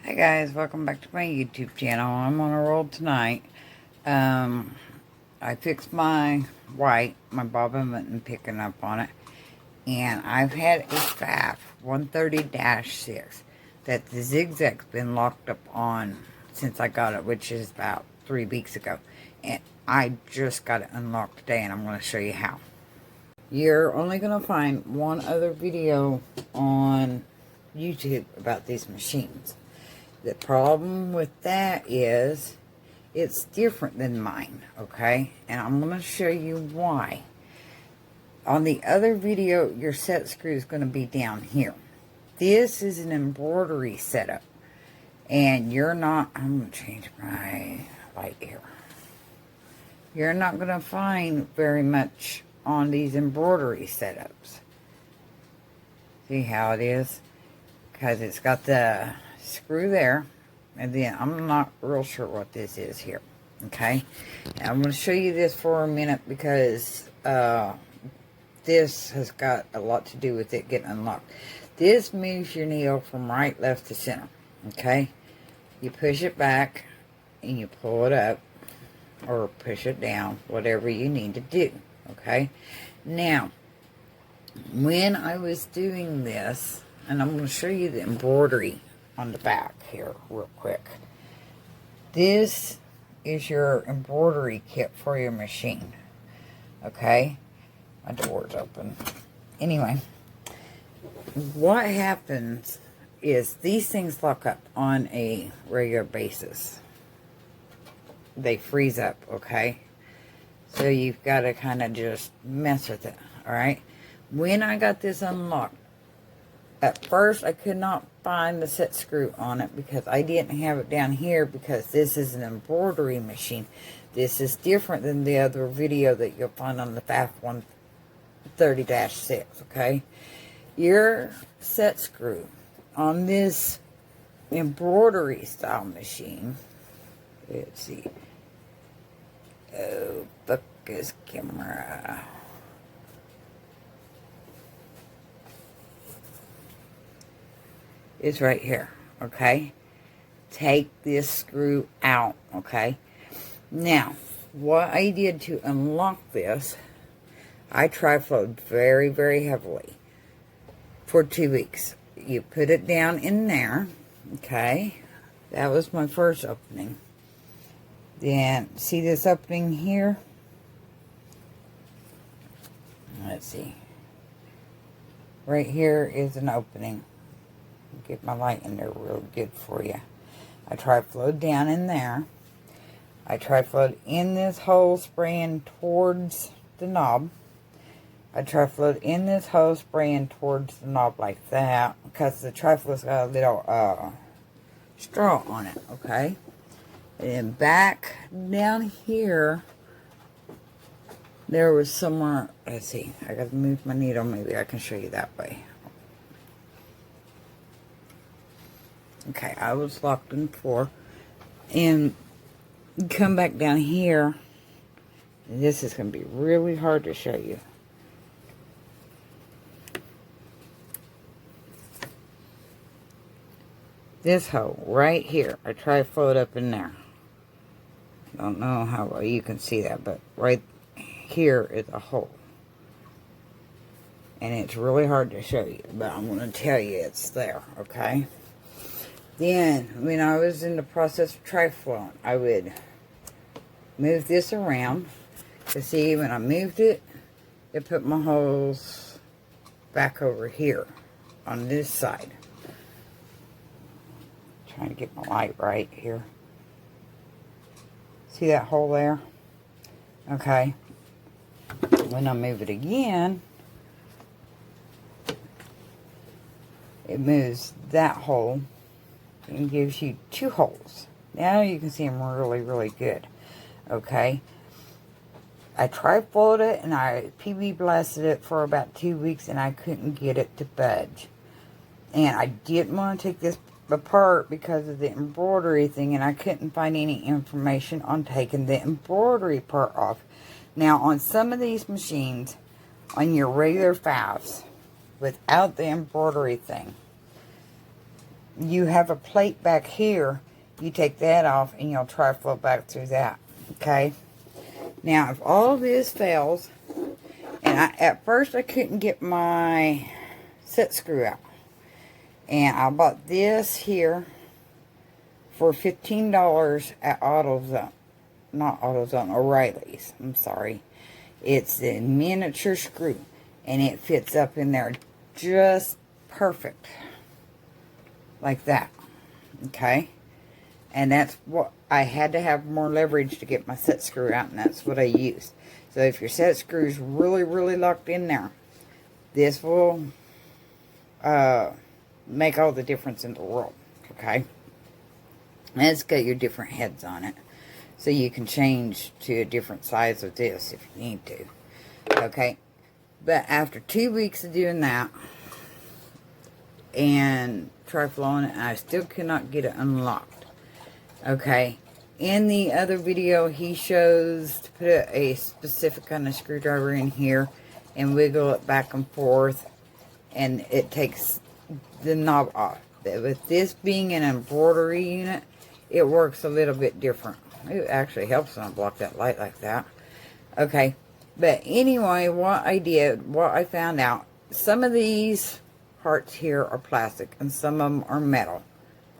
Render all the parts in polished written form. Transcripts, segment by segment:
Hi guys, welcome back to my YouTube channel. I'm on a roll tonight. I fixed my white, my bobbin button picking up on it. And I've had a Pfaff 130-6 that the zigzag's been locked up on since I got it, which is about 3 weeks ago. And I just got it unlocked today and I'm going to show you how. You're only going to find one other video on YouTube about these machines. The problem with that is it's different than mine, okay? And I'm going to show you why. On the other video, your set screw is going to be down here. This is an embroidery setup. And you're not, I'm going to change my light here. You're not going to find very much on these embroidery setups. See how it is? Because it's got the screw there, and then I'm not real sure what this is here, okay? And I'm going to show you this for a minute because this has got a lot to do with it getting unlocked. This moves your needle from right, left to center, okay? You push it back and you pull it up or push it down, whatever you need to do, okay? Now, when I was doing this, and I'm going to show you the embroidery on the back here real quick. This is your embroidery kit for your machine. Okay? My door's open. Anyway, what happens is these things lock up on a regular basis. They freeze up, okay? So you've got to kind of just mess with it, alright? When I got this unlocked, at first, I could not find the set screw on it because I didn't have it down here because this is an embroidery machine. This is different than the other video that you'll find on the Pfaff 130-6, okay? Your set screw on this embroidery style machine, let's see. Oh, focus camera. Is right here, okay? Take this screw out, okay? Now, what I did to unlock this, I triflowed very, very heavily for 2 weeks. You put it down in there, okay? That was my first opening. Then, see this opening here? Let's see. Right here is an opening. Get my light in there real good for you. I triflowed down in there. I triflowed in this hole spraying towards the knob. I triflowed in this hole spraying towards the knob like that because the triflow's got a little straw on it, okay? And then back down here, there was somewhere, let's see, I gotta move my needle, maybe I can show you that way. Okay, I was locked in 4. And come back down here. This is going to be really hard to show you. This hole right here. I try to float up in there. I don't know how well you can see that, but right here is a hole. And it's really hard to show you, but I'm going to tell you it's there, okay? Then, when I was in the process of triflowing, I would move this around. To see, when I moved it, it put my holes back over here on this side. Trying to get my light right here. See that hole there? Okay. When I move it again, it moves that hole and gives you 2 holes. Now you can see them really, really good. Okay. I triflowed it and I PB blasted it for about 2 weeks and I couldn't get it to budge. And I didn't want to take this apart because of the embroidery thing, and I couldn't find any information on taking the embroidery part off. Now on some of these machines, on your regular Pfaffs, without the embroidery thing, you have a plate back here, you take that off and you'll tri-flow back through that. Okay. Now, if all this fails, and at first I couldn't get my set screw out, and I bought this here for $15 at AutoZone. Not AutoZone, O'Reilly's. I'm sorry. It's the miniature screw, and it fits up in there just perfect. Like that. Okay? And that's what I had to have more leverage to get my set screw out, and that's what I used. So if your set screw is really, really locked in there, this will make all the difference in the world. Okay? And it's got your different heads on it. So you can change to a different size of this if you need to. Okay? But after 2 weeks of doing that, and tri-flowing it, I still cannot get it unlocked. Okay? In the other video, he shows to put a specific kind of screwdriver in here and wiggle it back and forth, and it takes the knob off. But with this being an embroidery unit, it works a little bit different. It actually helps when I block that light like that. Okay, but anyway, what I found out, some of these parts here are plastic and some of them are metal.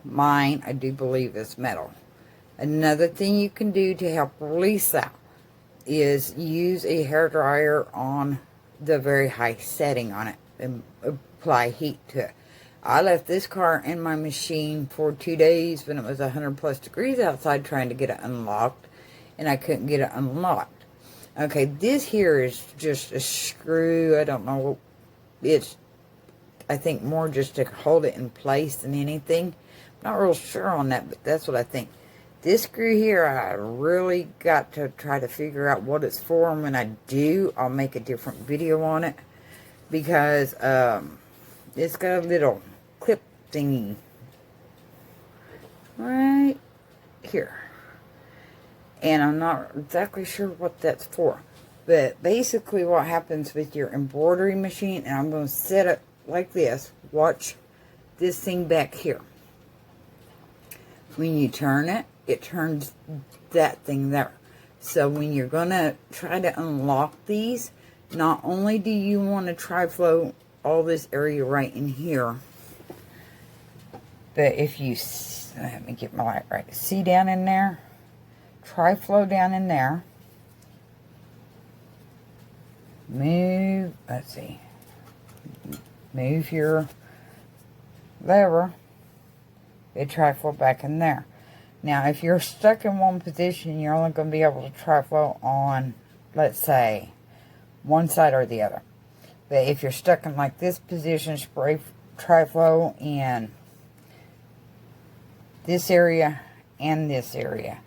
Mine, I do believe, is metal. Another thing you can do to help release that is use a hairdryer on the very high setting on it and apply heat to it. I left this car in my machine for 2 days when it was 100 plus degrees outside trying to get it unlocked, and I couldn't get it unlocked. Okay, this here is just a screw. I don't know. It's, I think, more just to hold it in place than anything. Not real sure on that, but that's what I think. This screw here, I really got to try to figure out what it's for, and when I do, I'll make a different video on it, because it's got a little clip thingy right here, and I'm not exactly sure what that's for. But basically what happens with your embroidery machine, and I'm going to set it like this, watch this thing back here. When you turn it, it turns that thing there. So when you're going to try to unlock these, not only do you want to tri-flow all this area right in here, but if you, let me get my light right, see down in there, tri-flow down in there, move, let's see, move your lever, it tri-flow back in there. Now, if you're stuck in one position, you're only going to be able to tri-flow on, let's say, one side or the other. But if you're stuck in like this position, spray tri-flow in this area and this area,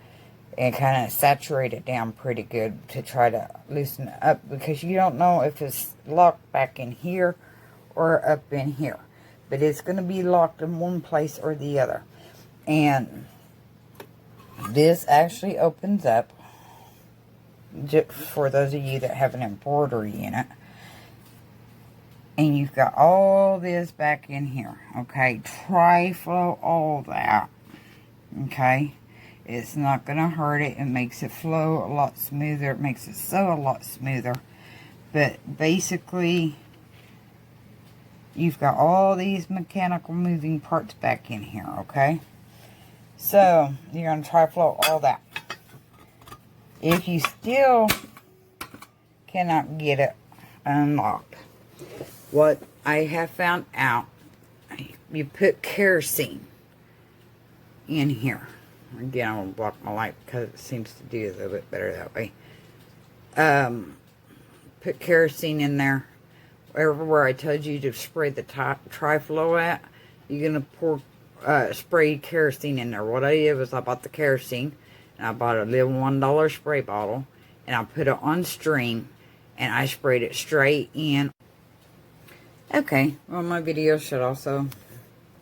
and kind of saturate it down pretty good to try to loosen it up, because you don't know if it's locked back in here or up in here. But it's going to be locked in one place or the other. And this actually opens up, just for those of you that have an embroidery in it. And you've got all this back in here. Okay, tri-flow all that. Okay, it's not going to hurt it. It makes it flow a lot smoother. It makes it sew a lot smoother. But basically, you've got all these mechanical moving parts back in here, okay? So, you're going to tri-flow all that. If you still cannot get it unlocked, what I have found out, you put kerosene in here. Again, I'm going to block my light because it seems to do a little bit better that way. Put kerosene in there. Everywhere I told you to spray the tri-flow at, you're going to pour spray kerosene in there. What I did was I bought the kerosene, and I bought a little $1 spray bottle, and I put it on stream, and I sprayed it straight in. Okay, well, my video should also,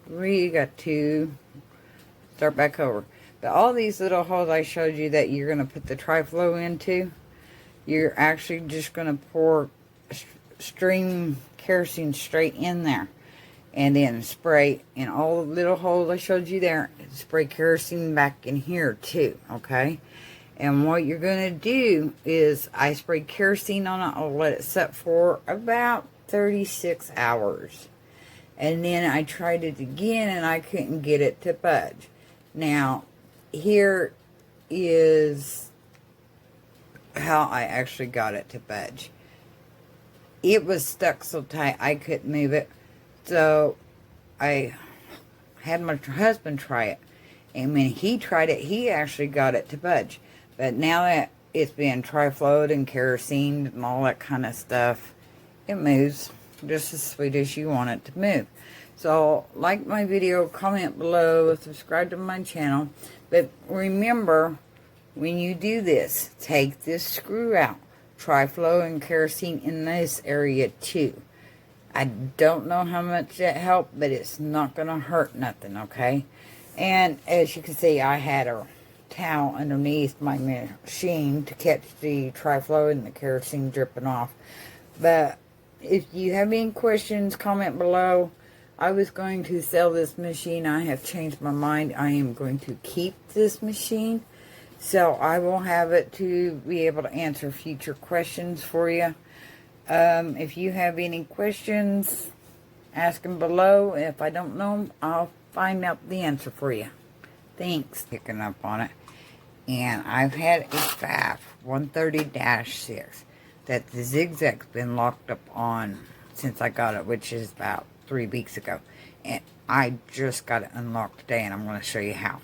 we got to start back over. But all these little holes I showed you that you're going to put the tri-flow into, you're actually just going to pour stream kerosene straight in there. and then spray in all the little holes I showed you there. Spray kerosene back in here too, okay? And what you're going to do is I spray kerosene on it. I'll let it set for about 36 hours. And then I tried it again and I couldn't get it to budge. Now, here is how I actually got it to budge. It was stuck so tight I couldn't move it. So I had my husband try it. And when he tried it, he actually got it to budge. But now that it's been triflowed and kerosene and all that kind of stuff, it moves just as sweet as you want it to move. So like my video, comment below, subscribe to my channel. But remember, when you do this, take this screw out. Triflow and kerosene in this area too. I don't know how much that helped, but it's not going to hurt nothing, okay? And as you can see, I had a towel underneath my machine to catch the triflow and the kerosene dripping off. But if you have any questions, comment below. I was going to sell this machine. I have changed my mind. I am going to keep this machine. So I will have it to be able to answer future questions for you. If you have any questions, ask them below. If I don't know them, I'll find out the answer for you. Thanks. Picking up on it. And I've had a Pfaff 130-6 that the zigzag's been locked up on since I got it, which is about 3 weeks ago. And I just got it unlocked today, and I'm going to show you how.